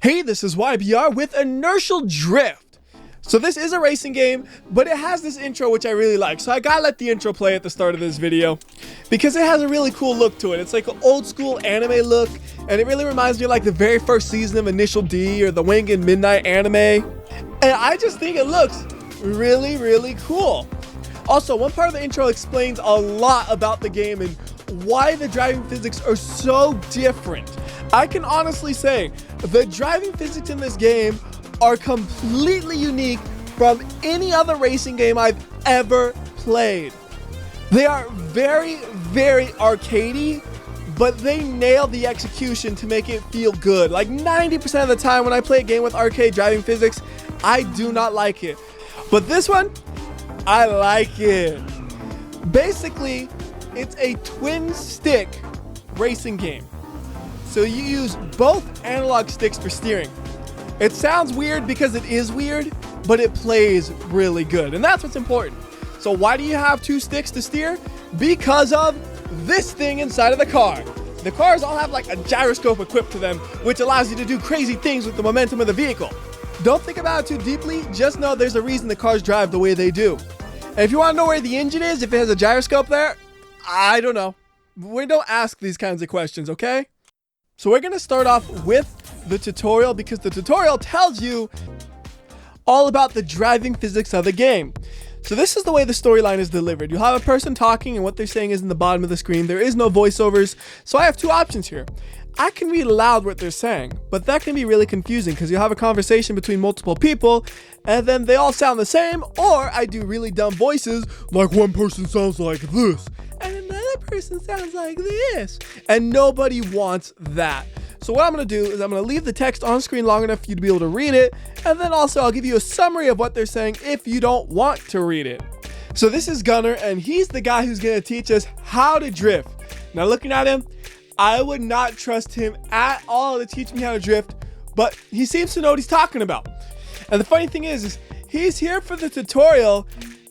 Hey, this is WhyBeAre with Inertial Drift. So this is a racing game, but it has this intro which I really like. So I gotta let the intro play at the start of this video because it has a really cool look to it. It's like an old school anime look, and it really reminds me of like the very first season of Initial D or the Wing and Midnight anime. And I just think it looks really, really cool. Also, one part of the intro explains a lot about the game and why the driving physics are so different. I can honestly say the driving physics in this game are completely unique from any other racing game I've ever played. They are very, very arcadey, but they nail the execution to make it feel good. Like 90% of the time when I play a game with arcade driving physics, I do not like it. But this one, I like it. Basically, it's a twin stick racing game. So you use both analog sticks for steering. It sounds weird because it is weird, but it plays really good. And that's what's important. So why do you have two sticks to steer? Because of this thing inside of the car. The cars all have like a gyroscope equipped to them, which allows you to do crazy things with the momentum of the vehicle. Don't think about it too deeply, just know there's a reason the cars drive the way they do. And if you want to know where the engine is, if it has a gyroscope there, I don't know. We don't ask these kinds of questions, okay? So we're going to start off with the tutorial because the tutorial tells you all about the driving physics of the game. So this is the way the storyline is delivered. You'll have a person talking and what they're saying is in the bottom of the screen. There is no voiceovers. So I have two options here. I can read aloud what they're saying, but that can be really confusing because you'll have a conversation between multiple people and then they all sound the same, or I do really dumb voices like one person sounds like this and another person sounds like this, and nobody wants that. So what I'm going to do is I'm going to leave the text on screen long enough for you to be able to read it, and then also I'll give you a summary of what they're saying if you don't want to read it. So this is Gunner, and he's the guy who's going to teach us how to drift. Now looking at him, I would not trust him at all to teach me how to drift, but he seems to know what he's talking about. And the funny thing is he's here for the tutorial,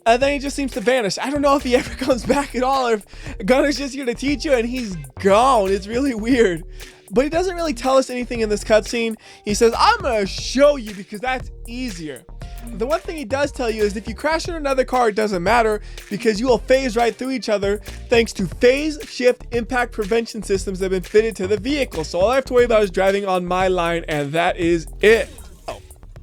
and then he just seems to vanish. I don't know if he ever comes back at all, or if Gunner's just here to teach you and he's gone. It's really weird. But he doesn't really tell us anything in this cutscene. He says, I'm going to show you because that's easier. The one thing he does tell you is if you crash into another car, it doesn't matter because you will phase right through each other thanks to phase shift impact prevention systems that have been fitted to the vehicle. So all I have to worry about is driving on my line, and that is it.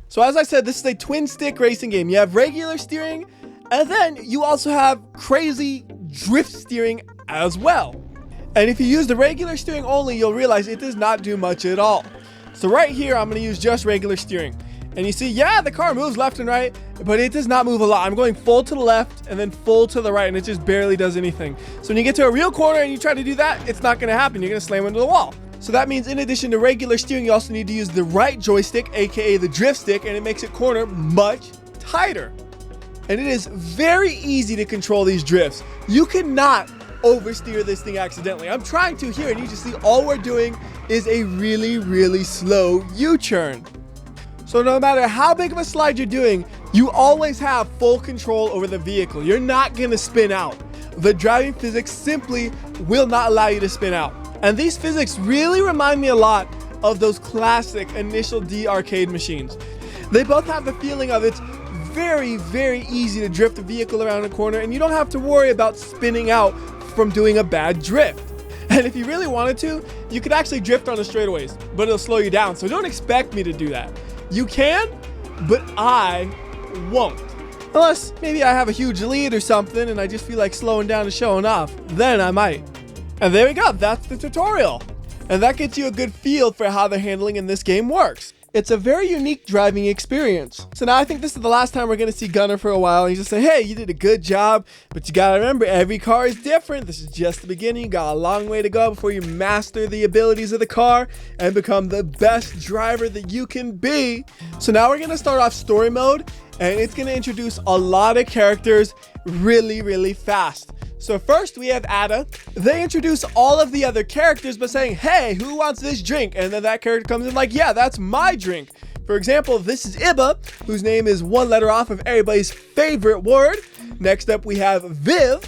So as I said, this is a twin stick racing game. You have regular steering, and then you also have crazy drift steering as well. And if you use the regular steering only, you'll realize it does not do much at all. So right here, I'm going to use just regular steering. And you see, yeah, the car moves left and right, but it does not move a lot. I'm going full to the left and then full to the right, and it just barely does anything. So when you get to a real corner and you try to do that, it's not going to happen. You're going to slam into the wall. So that means in addition to regular steering, you also need to use the right joystick, aka the drift stick, and it makes it corner much tighter. And it is very easy to control these drifts. You cannot oversteer this thing accidentally. I'm trying to here, and you just see all we're doing is a really, really slow U-turn. So no matter how big of a slide you're doing, you always have full control over the vehicle. You're not going to spin out. The driving physics simply will not allow you to spin out. And these physics really remind me a lot of those classic Initial D arcade machines. They both have the feeling of it's very, very easy to drift a vehicle around a corner, and you don't have to worry about spinning out from doing a bad drift. And if you really wanted to, you could actually drift on the straightaways, but it'll slow you down. So don't expect me to do that. You can, but I won't. Unless maybe I have a huge lead or something and I just feel like slowing down and showing off. Then I might. And there we go. That's the tutorial. And that gets you a good feel for how the handling in this game works. It's a very unique driving experience. So now I think this is the last time we're going to see Gunner for a while. And he's just saying, hey, you did a good job, but you got to remember, every car is different. This is just the beginning. You got a long way to go before you master the abilities of the car and become the best driver that you can be. So now we're going to start off story mode, and it's going to introduce a lot of characters really, really fast. So first we have Ada. They introduce all of the other characters by saying, hey, who wants this drink? And then that character comes in like, yeah, that's my drink. For example, this is Iba, whose name is one letter off of everybody's favorite word. Next up we have Viv,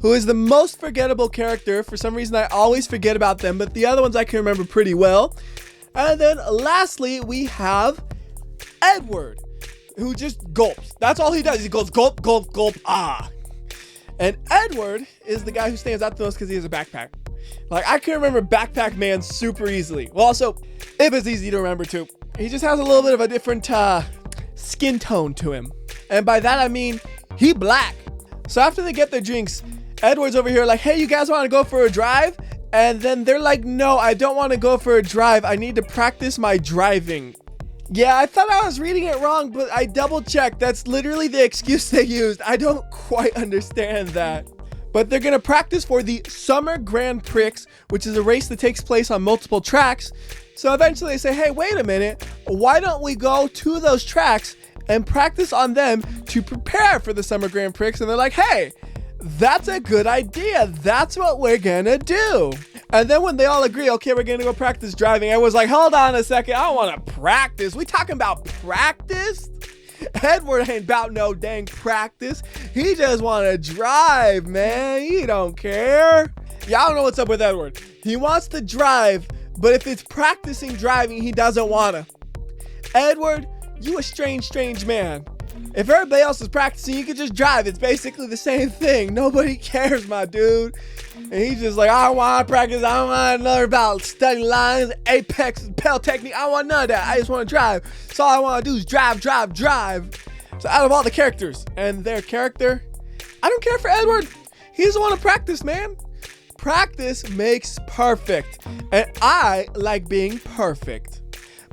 who is the most forgettable character. For some reason I always forget about them, but the other ones I can remember pretty well. And then lastly, we have Edward, who just gulps. That's all he does. He goes gulp, gulp, gulp, ah. And Edward is the guy who stands out the most because he has a backpack. Like, I can remember Backpack Man super easily. Well, also, Ib is easy to remember too. He just has a little bit of a different skin tone to him. And by that, I mean, he black. So after they get their drinks, Edward's over here like, hey, you guys want to go for a drive? And then they're like, no, I don't want to go for a drive. I need to practice my driving. Yeah, I thought I was reading it wrong, but I double checked. That's literally the excuse they used. I don't quite understand that. But they're going to practice for the Summer Grand Prix, which is a race that takes place on multiple tracks. So eventually they say, hey, wait a minute. Why don't we go to those tracks and practice on them to prepare for the Summer Grand Prix? And they're like, hey, that's a good idea. That's what we're going to do. And then when they all agree, okay, we're going to go practice driving, I was like, hold on a second. I don't want to practice. We talking about practice? Edward ain't about no dang practice. He just want to drive, man. He don't care. Yeah, I don't know what's up with Edward. He wants to drive, but if it's practicing driving, he doesn't want to. Edward, you a strange man. If everybody else is practicing, you can just drive. It's basically the same thing. Nobody cares, my dude. And he's just like, I don't want to practice. I don't want to know about studying lines, apex, pel technique. I don't want none of that. I just want to drive. So all I want to do is drive. So out of all the characters and their character, I don't care for Edward. He doesn't want to practice, man. Practice makes perfect. And I like being perfect.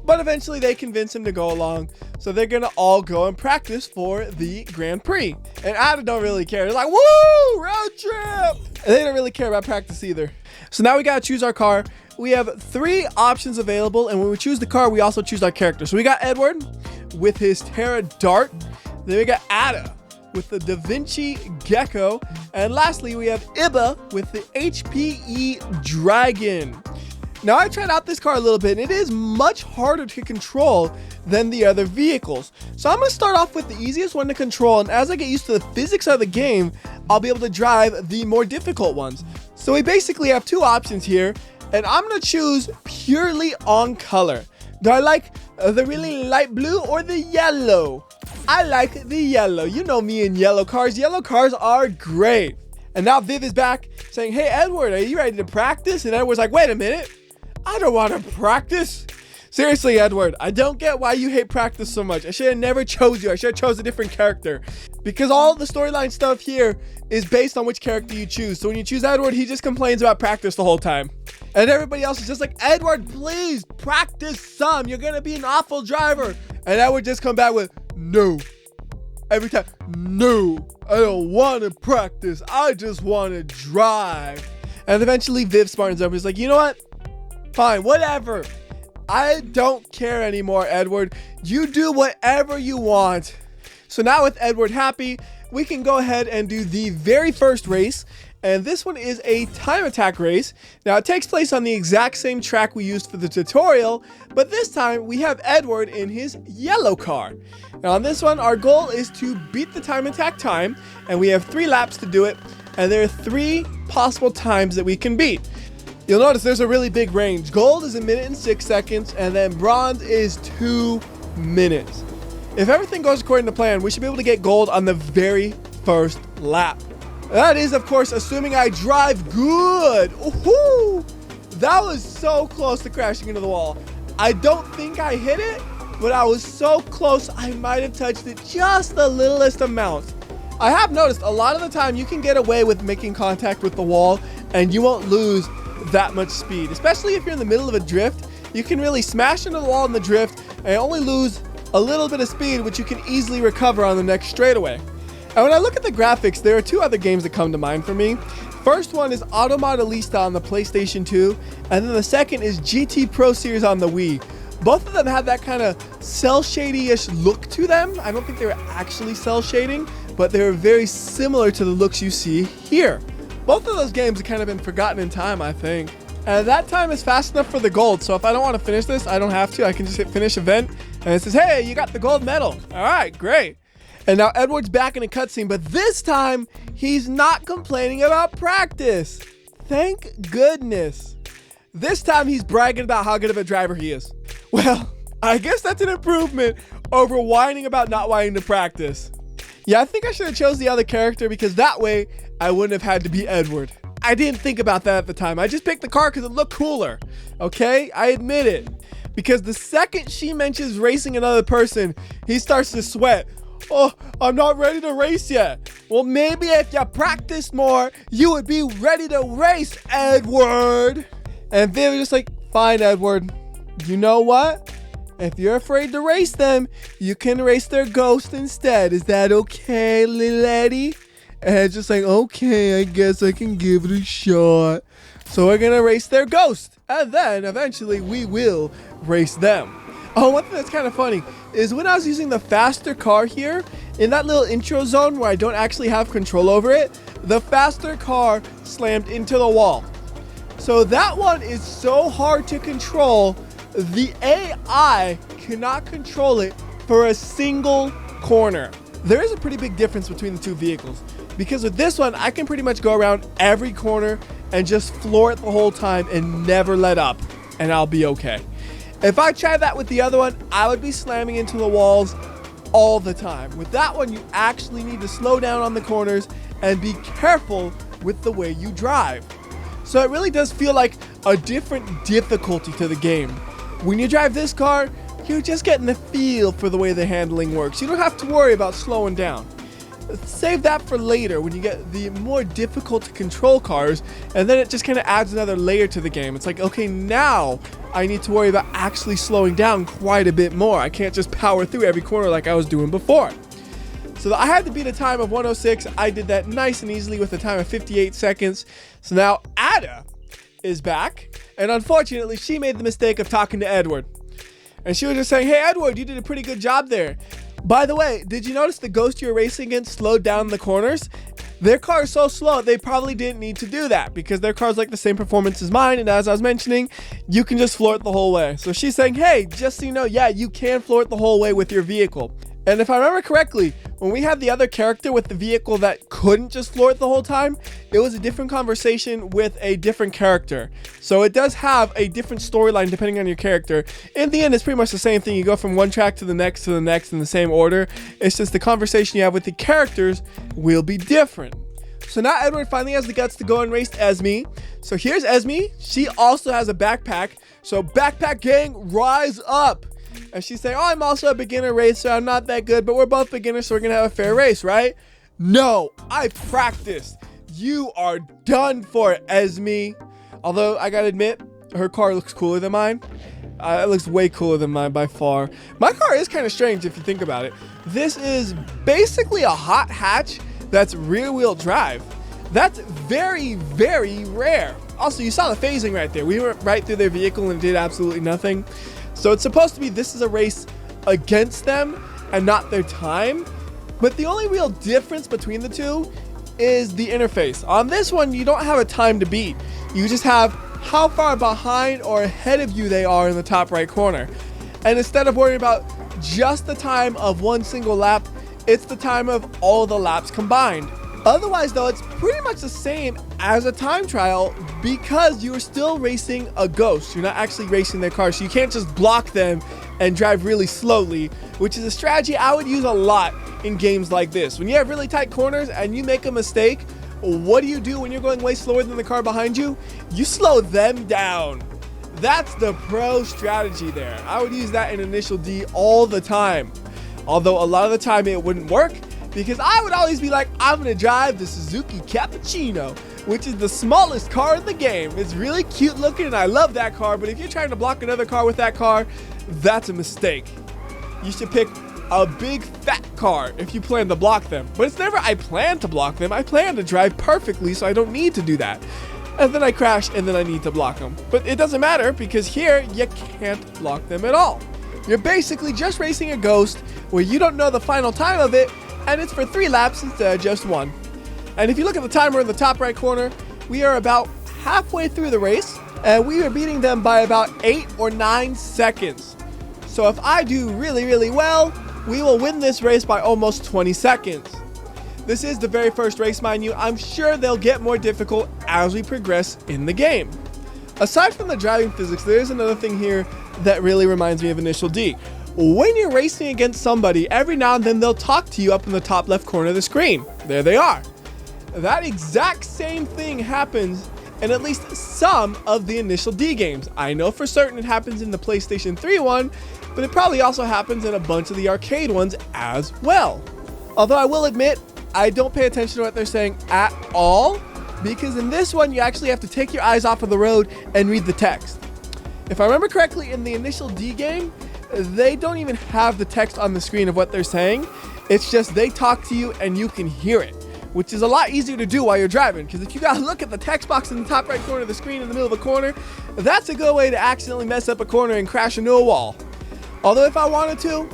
But eventually they convince him to go along. So they're going to all go and practice for the Grand Prix. And Ada don't really care. They're like, woo, road trip. And they don't really care about practice either. So now we got to choose our car. We have 3 options available. And when we choose the car, we also choose our character. So we got Edward with his Terra Dart. Then we got Ada with the Da Vinci Gecko. And lastly, we have Iba with the HPE Dragon. Now, I tried out this car a little bit, and it is much harder to control than the other vehicles. So I'm going to start off with the easiest one to control, and as I get used to the physics of the game, I'll be able to drive the more difficult ones. So we basically have 2 options here, and I'm going to choose purely on color. Do I like the really light blue or the yellow? I like the yellow. You know me and yellow cars. Yellow cars are great. And now Viv is back saying, hey, Edward, are you ready to practice? And Edward's like, wait a minute. I don't want to practice. Seriously, Edward, I don't get why you hate practice so much. I should have never chose you. I should have chose a different character. Because all the storyline stuff here is based on which character you choose. So when you choose Edward, he just complains about practice the whole time. And everybody else is just like, Edward, please practice some. You're going to be an awful driver. And Edward just come back with, no. Every time, no. I don't want to practice. I just want to drive. And eventually Viv smartens up. He's like, you know what? Fine, whatever. I don't care anymore, Edward. You do whatever you want. So now with Edward happy, we can go ahead and do the very first race. And this one is a time attack race. Now it takes place on the exact same track we used for the tutorial, but this time we have Edward in his yellow car. Now on this one, our goal is to beat the time attack time, and we have 3 laps to do it, and there are 3 possible times that we can beat. You'll notice there's a really big range. Gold is 1 minute and 6 seconds, and then bronze is 2 minutes. If everything goes according to plan, we should be able to get gold on the very first lap. That is, of course, assuming I drive good. Ooh, that was so close to crashing into the wall. I don't think I hit it, but I was so close, I might have touched it just the littlest amount. I have noticed a lot of the time you can get away with making contact with the wall, and you won't lose that much speed, especially if you're in the middle of a drift. You can really smash into the wall in the drift and only lose a little bit of speed, which you can easily recover on the next straightaway. And when I look at the graphics, there are 2 other games that come to mind for me. First one is Automodelista on the PlayStation 2, and then the second is GT Pro Series on the Wii. Both of them have that kind of cell shady-ish look to them. I don't think they were actually cell shading, but they were very similar to the looks you see here. Both of those games have kind of been forgotten in time, I think. And that time is fast enough for the gold, so if I don't want to finish this, I don't have to. I can just hit finish event, and it says, hey, you got the gold medal. All right, great. And now Edward's back in a cutscene, but this time, he's not complaining about practice. Thank goodness. This time, he's bragging about how good of a driver he is. Well, I guess that's an improvement over whining about not wanting to practice. Yeah, I think I should have chose the other character because that way I wouldn't have had to be Edward. I didn't think about that at the time. I just picked the car because it looked cooler. Okay, I admit it. Because the second she mentions racing another person, he starts to sweat. Oh, I'm not ready to race yet. Well, maybe if you practiced more, you would be ready to race, Edward. And Viv was just like, fine, Edward. You know what? If you're afraid to race them, you can race their ghost instead. Is that okay, little Eddie? And it's just like, okay, I guess I can give it a shot. So we're going to race their ghost. And then eventually we will race them. Oh, one thing that's kind of funny is when I was using the faster car here, in that little intro zone where I don't actually have control over it, the faster car slammed into the wall. So that one is so hard to control. The AI cannot control it for a single corner. There is a pretty big difference between the two vehicles because with this one, I can pretty much go around every corner and just floor it the whole time and never let up, and I'll be okay. If I tried that with the other one, I would be slamming into the walls all the time. With that one, you actually need to slow down on the corners and be careful with the way you drive. So it really does feel like a different difficulty to the game. When you drive this car, you're just getting the feel for the way the handling works. You don't have to worry about slowing down. Save that for later when you get the more difficult to control cars, and then it just kind of adds another layer to the game. It's like, okay, now I need to worry about actually slowing down quite a bit more. I can't just power through every corner like I was doing before. So I had to beat a time of 106. I did that nice and easily with a time of 58 seconds. So now Ada is back, and unfortunately she made the mistake of talking to Edward. And she was just saying, hey Edward, you did a pretty good job there. By the way, did you notice the ghost you were racing against slowed down the corners? Their car is so slow, they probably didn't need to do that because their car's like the same performance as mine. And as I was mentioning, you can just floor it the whole way. So she's saying, hey, just so you know, yeah, you can floor it the whole way with your vehicle. And if I remember correctly, when we had the other character with the vehicle that couldn't just floor it the whole time, it was a different conversation with a different character. So it does have a different storyline depending on your character. In the end, it's pretty much the same thing. You go from one track to the next in the same order. It's just the conversation you have with the characters will be different. So now Edward finally has the guts to go and race Esme. So here's Esme. She also has a backpack. So backpack gang, rise up. And she's saying, oh, I'm also a beginner racer. I'm not that good, but we're both beginners, so we're going to have a fair race, right? No, I practiced. You are done for, Esme. Although, I got to admit, her car looks cooler than mine. It looks way cooler than mine by far. My car is kind of strange if you think about it. This is basically a hot hatch that's rear-wheel drive. That's very, very rare. Also, you saw the phasing right there. We went right through their vehicle and did absolutely nothing. So it's supposed to be this is a race against them and not their time. But the only real difference between the two is the interface. On this one, you don't have a time to beat. You just have how far behind or ahead of you they are in the top right corner. And instead of worrying about just the time of one single lap, it's the time of all the laps combined. Otherwise, though, it's pretty much the same as a time trial because you're still racing a ghost. You're not actually racing their car, so you can't just block them and drive really slowly, which is a strategy I would use a lot in games like this. When you have really tight corners and you make a mistake, what do you do when you're going way slower than the car behind you? You slow them down. That's the pro strategy there. I would use that in Initial D all the time. Although a lot of the time it wouldn't work, because I would always be like, I'm going to drive the Suzuki Cappuccino, which is the smallest car in the game. It's really cute looking and I love that car, but if you're trying to block another car with that car, that's a mistake. You should pick a big fat car if you plan to block them. But it's never I plan to block them. I plan to drive perfectly, so I don't need to do that. And then I crash and then I need to block them. But it doesn't matter because here you can't block them at all. You're basically just racing a ghost where you don't know the final time of it, and it's for 3 laps instead of just 1. And if you look at the timer in the top right corner, we are about halfway through the race, and we are beating them by about 8 or 9 seconds. So if I do really, really well, we will win this race by almost 20 seconds. This is the very first race, mind you. I'm sure they'll get more difficult as we progress in the game. Aside from the driving physics, there is another thing here that really reminds me of Initial D. When you're racing against somebody, every now and then they'll talk to you up in the top left corner of the screen. There they are. That exact same thing happens in at least some of the Initial D games. I know for certain it happens in the PlayStation 3 one, but it probably also happens in a bunch of the arcade ones as well. Although I will admit, I don't pay attention to what they're saying at all, because in this one you actually have to take your eyes off of the road and read the text. If I remember correctly, in the Initial D game, they don't even have the text on the screen of what they're saying. It's just they talk to you and you can hear it, which is a lot easier to do while you're driving, because if you gotta look at the text box in the top right corner of the screen in the middle of a corner, that's a good way to accidentally mess up a corner and crash into a wall. Although if I wanted to,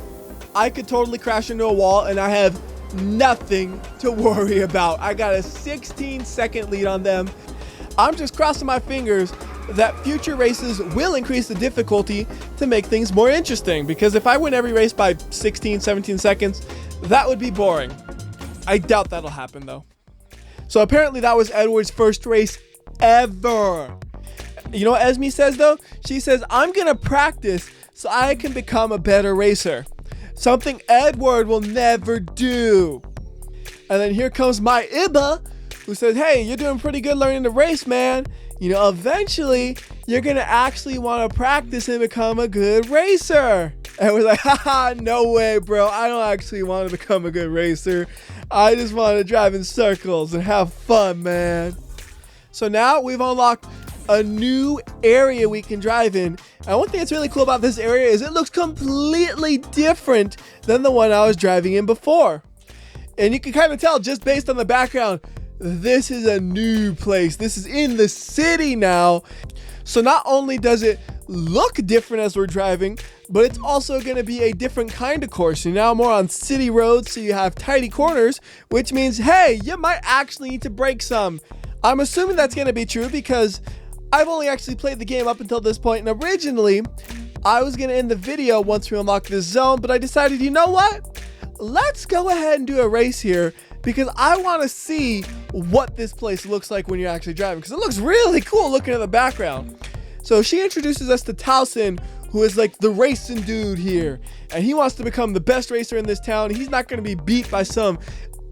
I could totally crash into a wall and I have nothing to worry about. I got a 16-second lead on them. I'm just crossing my fingers that future races will increase the difficulty to make things more interesting, because if I win every race by 16, 17 seconds, that would be boring. I doubt that'll happen though. So apparently that was Edward's first race ever. You know what Esme says though? She says, I'm gonna practice so I can become a better racer. Something Edward will never do. And then here comes my Iba, who says, hey, you're doing pretty good learning to race, man. You know, eventually you're gonna actually want to practice and become a good racer. And we're like, haha, no way, bro. I don't actually want to become a good racer. I just want to drive in circles and have fun, man. So now we've unlocked a new area we can drive in. And one thing that's really cool about this area is it looks completely different than the one I was driving in before. And you can kind of tell just based on the background, this is a new place. This is in the city now. So not only does it look different as we're driving, but it's also going to be a different kind of course. You're now more on city roads, so you have tighty corners, which means, hey, you might actually need to brake some. I'm assuming that's going to be true because I've only actually played the game up until this point, and originally I was going to end the video once we unlock this zone, but I decided, you know what? Let's go ahead and do a race here, because I want to see what this place looks like when you're actually driving, because it looks really cool looking at the background. So she introduces us to Towson, who is like the racing dude here, and he wants to become the best racer in this town. He's not going to be beat by some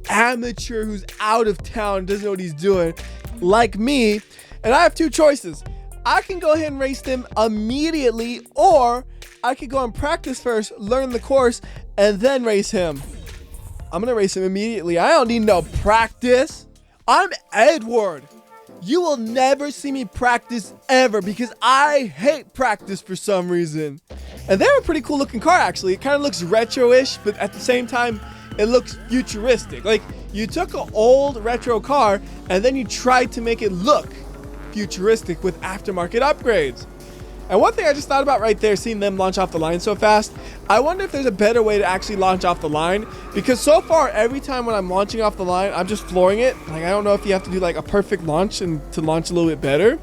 amateur who's out of town, doesn't know what he's doing, like me. And I have two choices. I can go ahead and race him immediately, or I could go and practice first, learn the course, and then race him. I'm gonna race him immediately. I don't need no practice. I'm Edward. You will never see me practice ever, because I hate practice for some reason. And they're a pretty cool looking car, actually. It kind of looks retro-ish, but at the same time, it looks futuristic. Like, you took an old retro car and then you tried to make it look futuristic with aftermarket upgrades. And one thing I just thought about right there, seeing them launch off the line so fast, I wonder if there's a better way to actually launch off the line, because so far every time when I'm launching off the line, I'm just flooring it. Like, I don't know if you have to do like a perfect launch and to launch a little bit better.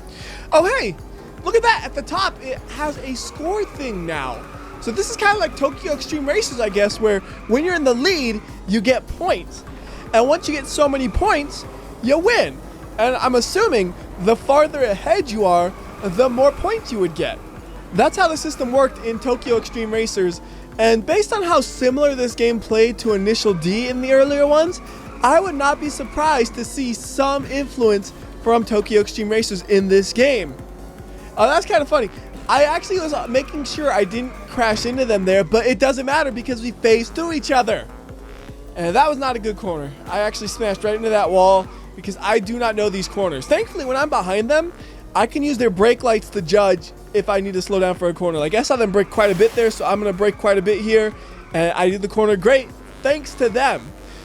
Oh hey, look at that. At the top it has a score thing now. So this is kind of like Tokyo Extreme Racers, I guess, where when you're in the lead you get points, and once you get so many points you win. And I'm assuming the farther ahead you are, the more points you would get. That's how the system worked in Tokyo Extreme Racers, and based on how similar this game played to Initial D in the earlier ones, I would not be surprised to see some influence from Tokyo Extreme Racers in this game. That's kind of funny. I actually was making sure I didn't crash into them there, but it doesn't matter because we phased through each other. And that was not a good corner. I actually smashed right into that wall because I do not know these corners. Thankfully, when I'm behind them, I can use their brake lights to judge if I need to slow down for a corner. Like, I saw them brake quite a bit there, so I'm going to brake quite a bit here. And I did the corner great thanks to them.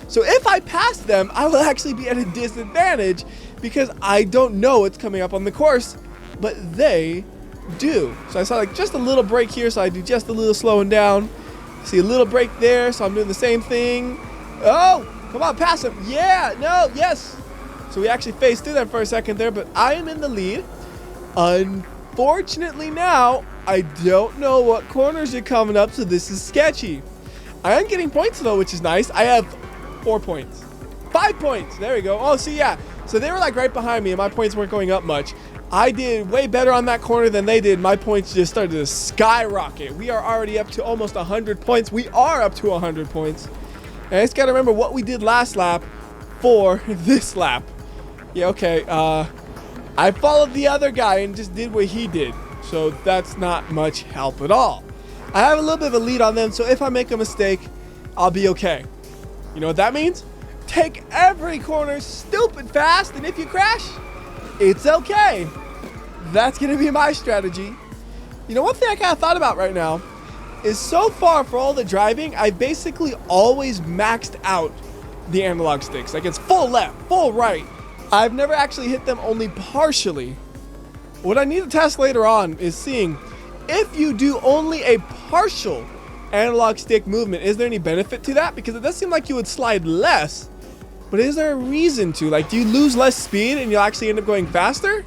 So if I pass them, I will actually be at a disadvantage because I don't know what's coming up on the course, but they do. So I saw like just a little brake here, so I do just a little slowing down. See a little brake there, so I'm doing the same thing. Oh, come on, pass them. Yeah, no, yes. So we actually phased through them for a second there, but I am in the lead. Unfortunately now, I don't know what corners are coming up, so this is sketchy. I am getting points though, which is nice. I have 4 points. 5 points. There we go. Oh, see, yeah. So they were like right behind me and my points weren't going up much. I did way better on that corner than they did. My points just started to skyrocket. We are already up to almost 100 points. We are up to 100 points. And I just got to remember what we did last lap for this lap. Yeah, okay. I followed the other guy and just did what he did. So that's not much help at all. I have a little bit of a lead on them, so if I make a mistake, I'll be okay. You know what that means? Take every corner stupid fast, and if you crash, it's okay. That's going to be my strategy. You know, one thing I kind of thought about right now is so far for all the driving, I basically always maxed out the analog sticks. Like it's full left, full right. I've never actually hit them only partially. What I need to test later on is seeing if you do only a partial analog stick movement, is there any benefit to that? Because it does seem like you would slide less, but is there a reason to? Like, do you lose less speed and you'll actually end up going faster?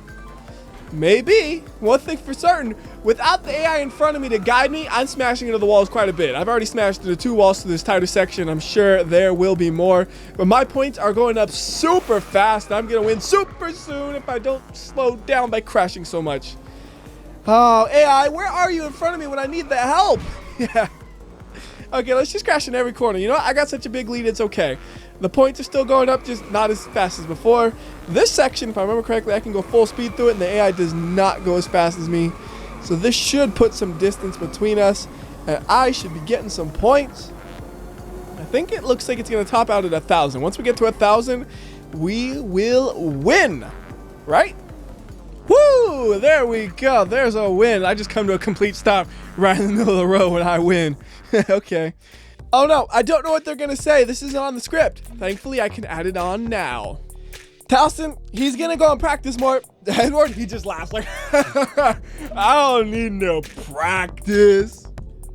Maybe. One thing for certain, without the AI in front of me to guide me, I'm smashing into the walls quite a bit. I've already smashed into 2 walls to this tighter section. I'm sure there will be more. But my points are going up super fast. I'm going to win super soon if I don't slow down by crashing so much. Oh, AI, where are you in front of me when I need the help? Yeah. Okay, let's just crash in every corner. You know what? I got such a big lead, it's okay. The points are still going up, just not as fast as before. This section, if I remember correctly, I can go full speed through it, and the AI does not go as fast as me. So this should put some distance between us, and I should be getting some points. I think it looks like it's going to top out at 1,000. Once we get to 1,000, we will win, right? Woo! There we go. There's a win. I just come to a complete stop right in the middle of the road when I win. Okay. Oh no, I don't know what they're gonna say. This isn't on the script. Thankfully, I can add it on now. Towson, he's gonna go and practice more. Edward, he just laughs like, I don't need no practice.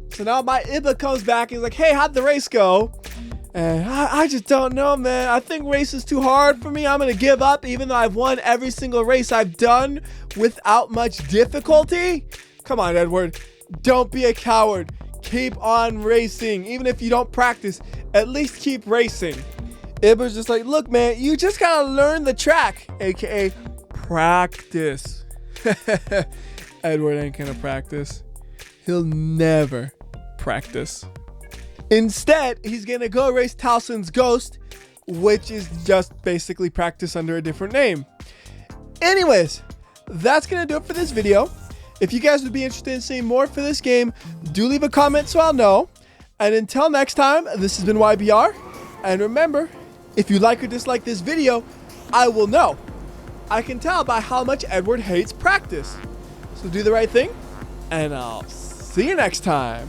So now my Iba comes back and he's like, hey, how'd the race go? And I just don't know, man. I think race is too hard for me. I'm gonna give up even though I've won every single race I've done without much difficulty. Come on, Edward. Don't be a coward. Keep on racing. Even if you don't practice, at least keep racing. Iba's just like, look, man, you just gotta learn the track, aka practice. Edward ain't gonna practice. He'll never practice. Instead, he's gonna go race Towson's Ghost, which is just basically practice under a different name. Anyways, that's gonna do it for this video. If you guys would be interested in seeing more for this game, do leave a comment so I'll know. And until next time, this has been WhyBeAre. And remember, if you like or dislike this video, I will know. I can tell by how much Edward hates practice. So do the right thing, and I'll see you next time.